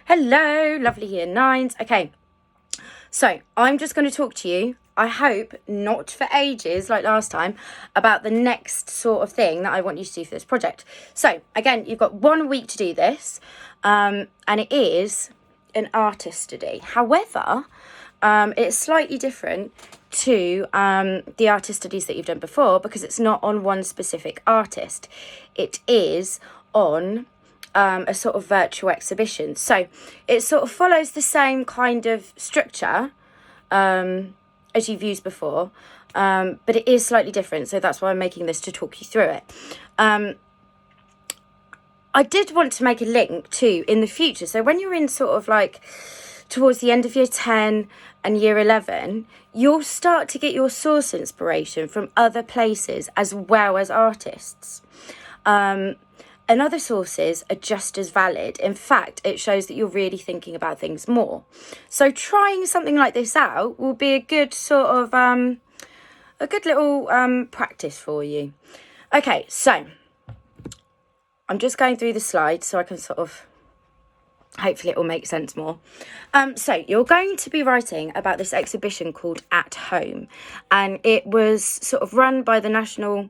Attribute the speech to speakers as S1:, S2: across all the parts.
S1: Hello, lovely year nines. Okay, so I'm just going to talk to you, I hope not for ages like last time, about the next sort of thing that I want you to do for this project. So again, you've got 1 week to do this, and it is an artist study. However, it's slightly different to the artist studies that you've done before because it's not on one specific artist. It is on a sort of virtual exhibition. So it sort of follows the same kind of structure as you've used before, but it is slightly different. So that's why I'm making this to talk you through it. I did want to make a link too in the future. So when you're in sort of like towards the end of year 10 and year 11, you'll start to get your source inspiration from other places as well as artists. And other sources are just as valid. In fact, it shows that you're really thinking about things more. So trying something like this out will be a good sort of, a good little practice for you. Okay, so I'm just going through the slides so I can sort of, hopefully it will make sense more. So you're going to be writing about this exhibition called At Home. And it was sort of run by the National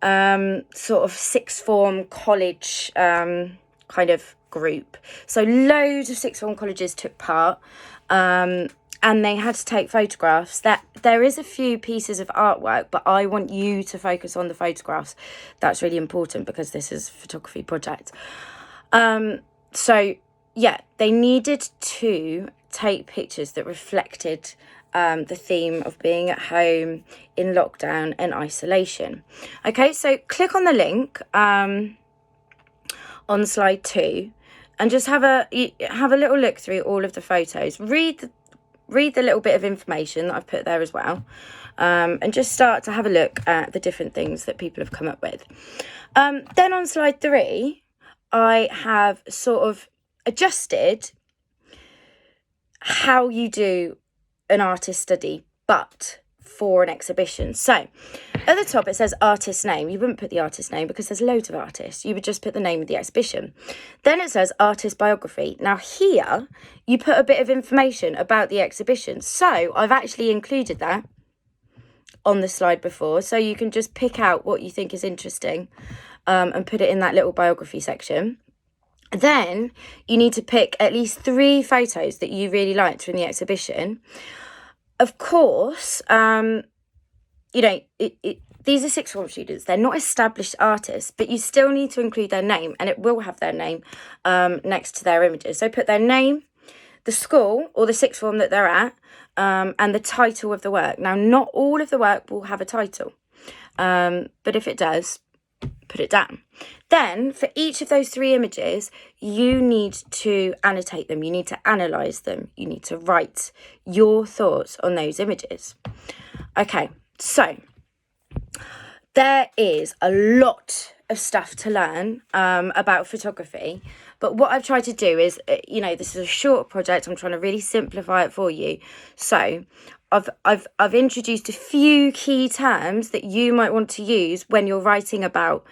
S1: sort of sixth form college kind of group. So loads of sixth form colleges took part, and they had to take photographs. That there is a few pieces of artwork, but I want you to focus on the photographs. That's really important because this is a photography project. So yeah, they needed to take pictures that reflected the theme of being at home in lockdown and isolation. Okay, so click on the link on slide 2 and just have a little look through all of the photos. Read the little bit of information that I've put there as well, and just start to have a look at the different things that people have come up with. Then on slide 3, I have sort of adjusted how you do an artist study, but for an exhibition. So at the top it says artist name. You wouldn't put the artist name because there's loads of artists. You would just put the name of the exhibition. Then it says artist biography. Now here you put a bit of information about the exhibition. So I've actually included that on the slide before, so you can just pick out what you think is interesting and put it in that little biography section. Then you need to pick at least 3 photos that you really liked from the exhibition. Of course, these are sixth form students. They're not established artists, but you still need to include their name, and it will have their name next to their images. So put their name, the school or the sixth form that they're at, and the title of the work. Now, not all of the work will have a title, but if it does, put it down. Then for each of those 3 images, you need to annotate them. You need to analyze them. You need to write your thoughts on those images. Okay, so there is a lot of stuff to learn about photography, but what I've tried to do is, this is a short project. I'm trying to really simplify it for you. So I've introduced a few key terms that you might want to use when you're writing about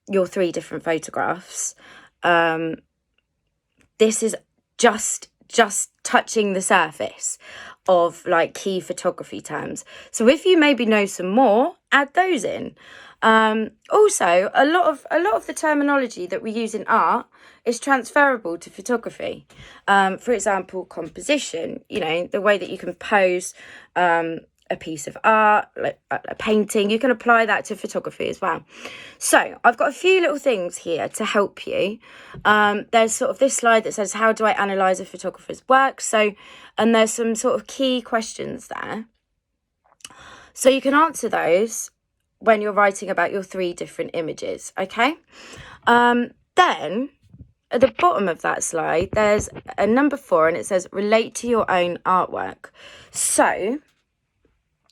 S1: your 3 different photographs. This is just touching the surface of like key photography terms. So if you maybe know some more, add those in. Also, a lot of the terminology that we use in art is transferable to photography. For example, composition, the way that you can pose a piece of art, like a painting, you can apply that to photography as well. So I've got a few little things here to help you. There's sort of this slide that says, how do I analyse a photographer's work? And there's some sort of key questions there. So you can answer those when you're writing about your 3 different images, okay? Then at the bottom of that slide, there's a number 4 and it says relate to your own artwork. So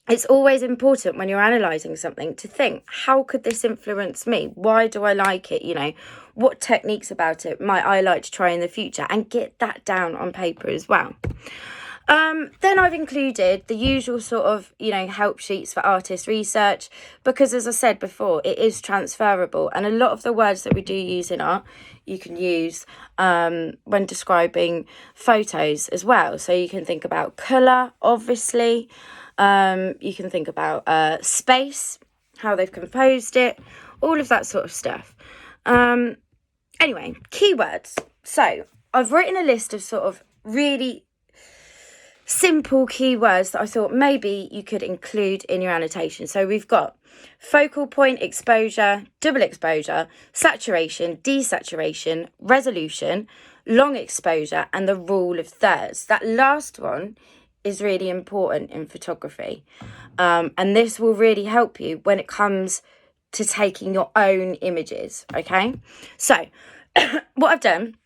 S1: it's always important when you're analysing something to think, how could this influence me? Why do I like it? What techniques about it might I like to try in the future? And get that down on paper as well. Then I've included the usual sort of, help sheets for artist research, because as I said before, it is transferable, and a lot of the words that we do use in art, you can use when describing photos as well. So you can think about colour, obviously. You can think about space, how they've composed it, all of that sort of stuff. Anyway, keywords. So I've written a list of sort of really simple keywords that I thought maybe you could include in your annotation. So we've got focal point, exposure, double exposure, saturation, desaturation, resolution, long exposure, and the rule of thirds. That last one is really important in photography. And this will really help you when it comes to taking your own images, okay? So what I've done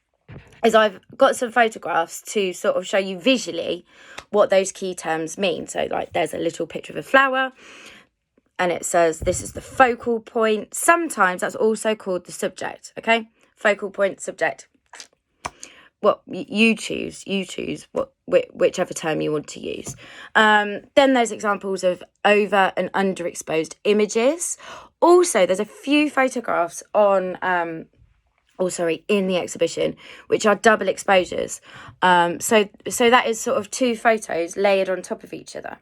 S1: is I've got some photographs to sort of show you visually what those key terms mean. So like there's a little picture of a flower and it says this is the focal point. Sometimes that's also called the subject, okay? Focal point, subject. Well, you choose whichever term you want to use. Then there's examples of over and underexposed images. Also, there's a few photographs on in the exhibition, which are double exposures. So that is sort of two photos layered on top of each other.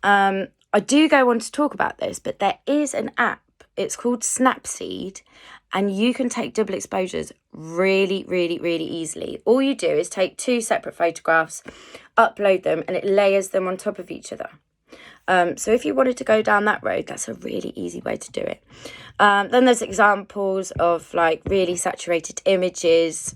S1: I do go on to talk about this, but there is an app. It's called Snapseed, and you can take double exposures really, really, really easily. All you do is take two separate photographs, upload them, and it layers them on top of each other. So if you wanted to go down that road, that's a really easy way to do it. Then there's examples of like really saturated images,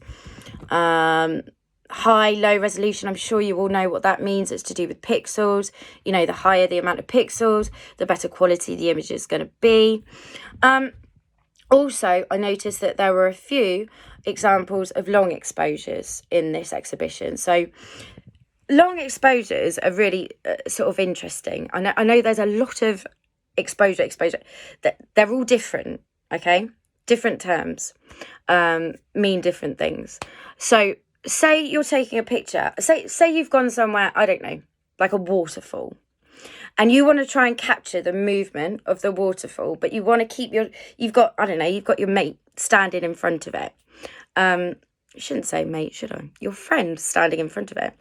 S1: high, low resolution. I'm sure you all know what that means. It's to do with pixels. The higher the amount of pixels, the better quality the image is going to be. Also, I noticed that there were a few examples of long exposures in this exhibition. So long exposures are really sort of interesting. I know there's a lot of exposure, that they're all different, okay? Different terms mean different things. So say you're taking a picture, say you've gone somewhere, I don't know, like a waterfall, and you want to try and capture the movement of the waterfall, but you want to keep you've got your mate standing in front of it. I shouldn't say mate, should I? Your friend standing in front of it.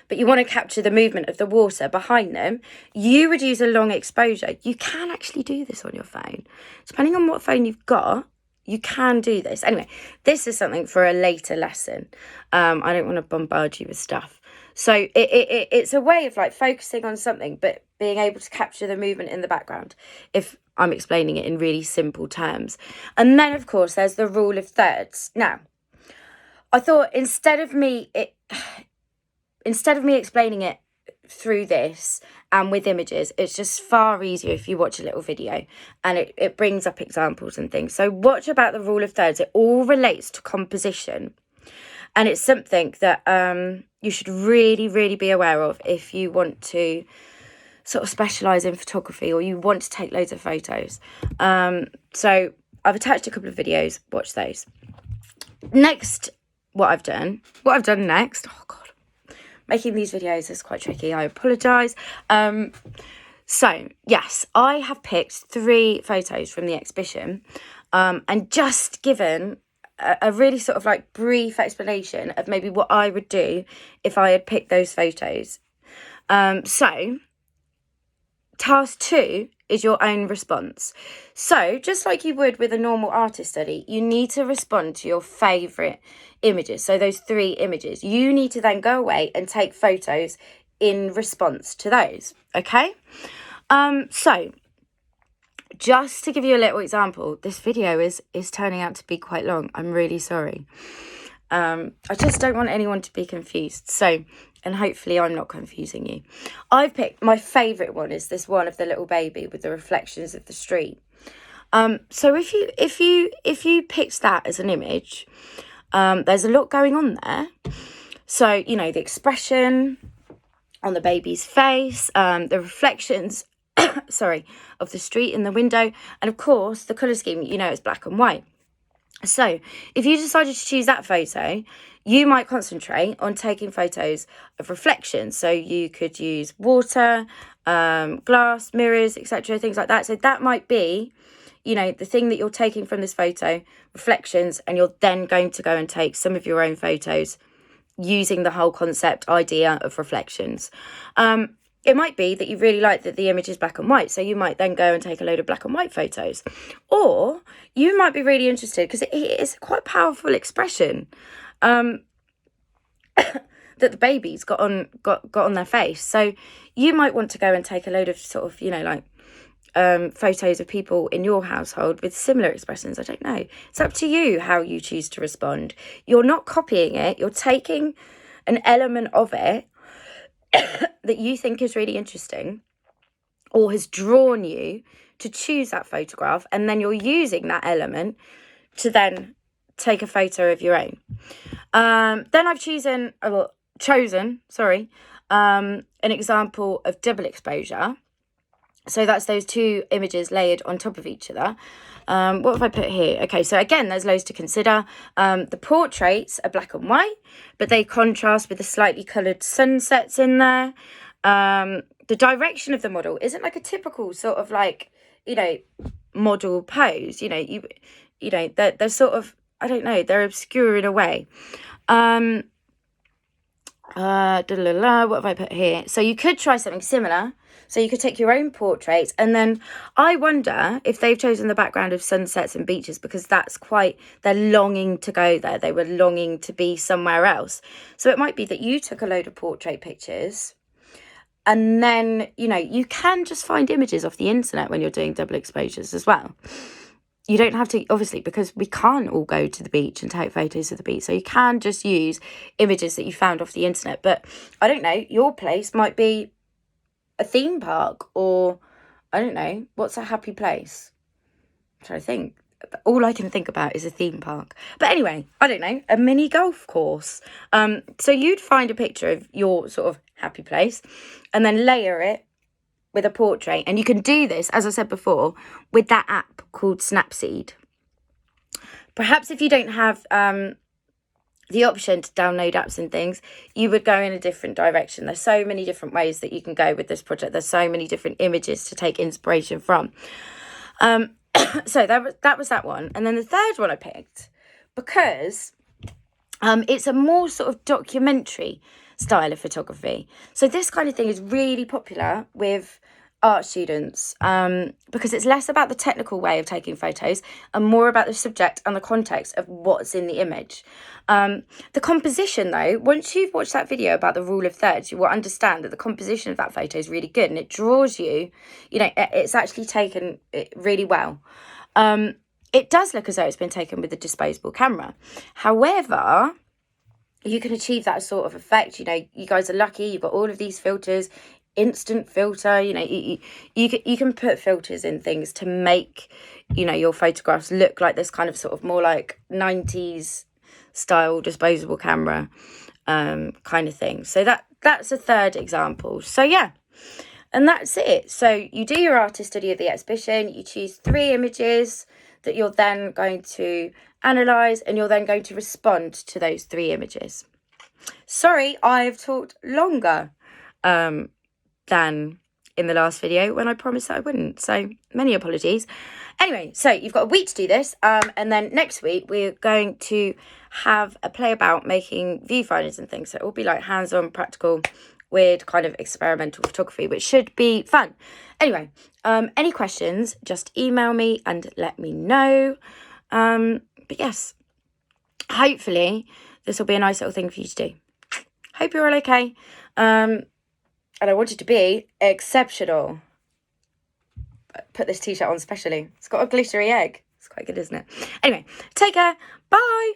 S1: But you want to capture the movement of the water behind them. You would use a long exposure. You can actually do this on your phone. Depending on what phone you've got, you can do this. Anyway, this is something for a later lesson. I don't want to bombard you with stuff. So it's a way of like focusing on something, but being able to capture the movement in the background, if I'm explaining it in really simple terms. And then, of course, there's the rule of thirds. Now, I thought instead of me explaining it through this and with images, it's just far easier if you watch a little video and it brings up examples and things. So watch about the rule of thirds. It all relates to composition. And it's something that you should really, really be aware of if you want to sort of specialise in photography or you want to take loads of photos. So I've attached a couple of videos. Watch those. Next, what I've done next, oh God, making these videos is quite tricky. I apologise. So, yes, I have picked 3 photos from the exhibition and just given a really sort of like brief explanation of maybe what I would do if I had picked those photos. So, task 2 is your own response. So, just like you would with a normal artist study, you need to respond to your favourite images. So those 3 images, you need to then go away and take photos in response to those, okay? So just to give you a little example, this video is turning out to be quite long. I'm really sorry. I just don't want anyone to be confused. So, and hopefully I'm not confusing you. I've picked, my favourite one is this one of the little baby with the reflections of the street. So if you picked that as an image, there's a lot going on there. So, the expression on the baby's face, the reflections, of the street in the window, and of course the colour scheme, it's black and white. So if you decided to choose that photo, you might concentrate on taking photos of reflections. So you could use water, glass, mirrors, etc., things like that. So that might be, the thing that you're taking from this photo, reflections, and you're then going to go and take some of your own photos using the whole concept idea of reflections. It might be that you really like that the image is black and white, so you might then go and take a load of black and white photos. Or you might be really interested, because it is quite a powerful expression that the baby's got on their face. So you might want to go and take a load of sort of, photos of people in your household with similar expressions. I don't know. It's up to you how you choose to respond. You're not copying it. You're taking an element of it that you think is really interesting or has drawn you to choose that photograph, and then you're using that element to then take a photo of your own. Then I've chosen an example of double exposure. So that's those two images layered on top of each other. What have I put here? Okay, so again, there's loads to consider. The portraits are black and white, but they contrast with the slightly coloured sunsets in there. The direction of the model isn't like a typical sort of model pose. They're sort of, I don't know, they're obscure in a way. What have I put here? So you could try something similar. So you could take your own portraits, and then I wonder if they've chosen the background of sunsets and beaches because they're longing to go there. They were longing to be somewhere else. So it might be that you took a load of portrait pictures, and then, you can just find images off the internet when you're doing double exposures as well. You don't have to, obviously, because we can't all go to the beach and take photos of the beach. So you can just use images that you found off the internet. But I don't know, your place might be a theme park, or I don't know, what's a happy place? I'm trying to think. All I can think about is a theme park. But anyway, I don't know, a mini golf course. So you'd find a picture of your sort of happy place and then layer it with a portrait. And you can do this, as I said before, with that app called Snapseed. Perhaps if you don't have the option to download apps and things, you would go in a different direction. There's so many different ways that you can go with this project. There's so many different images to take inspiration from. So that was that one. And then the third one I picked because it's a more sort of documentary style of photography. So this kind of thing is really popular with art students because it's less about the technical way of taking photos and more about the subject and the context of what's in the image. The composition, though, once you've watched that video about the rule of thirds, you will understand that the composition of that photo is really good and it draws you, it's actually taken really well. It does look as though it's been taken with a disposable camera. However, you can achieve that sort of effect. You guys are lucky, you've got all of these filters, instant filter, you can put filters in things to make your photographs look like this kind of sort of more like 90s style disposable camera kind of thing. So that's a third example. So yeah, and that's it. So you do your artist study of the exhibition, you choose 3 images that you're then going to analyze, and you're then going to respond to those 3 images. Sorry, I've talked longer than in the last video when I promised that I wouldn't, so many apologies. Anyway, so you've got a week to do this, and then next week we're going to have a play about making viewfinders and things. So it will be like hands-on, practical, weird kind of experimental photography, which should be fun. Anyway, any questions, just email me and let me know. But yes, hopefully this will be a nice little thing for you to do. Hope you're all okay. And I want it to be exceptional. Put this t-shirt on specially. It's got a glittery egg. It's quite good, isn't it? Anyway, take care. Bye.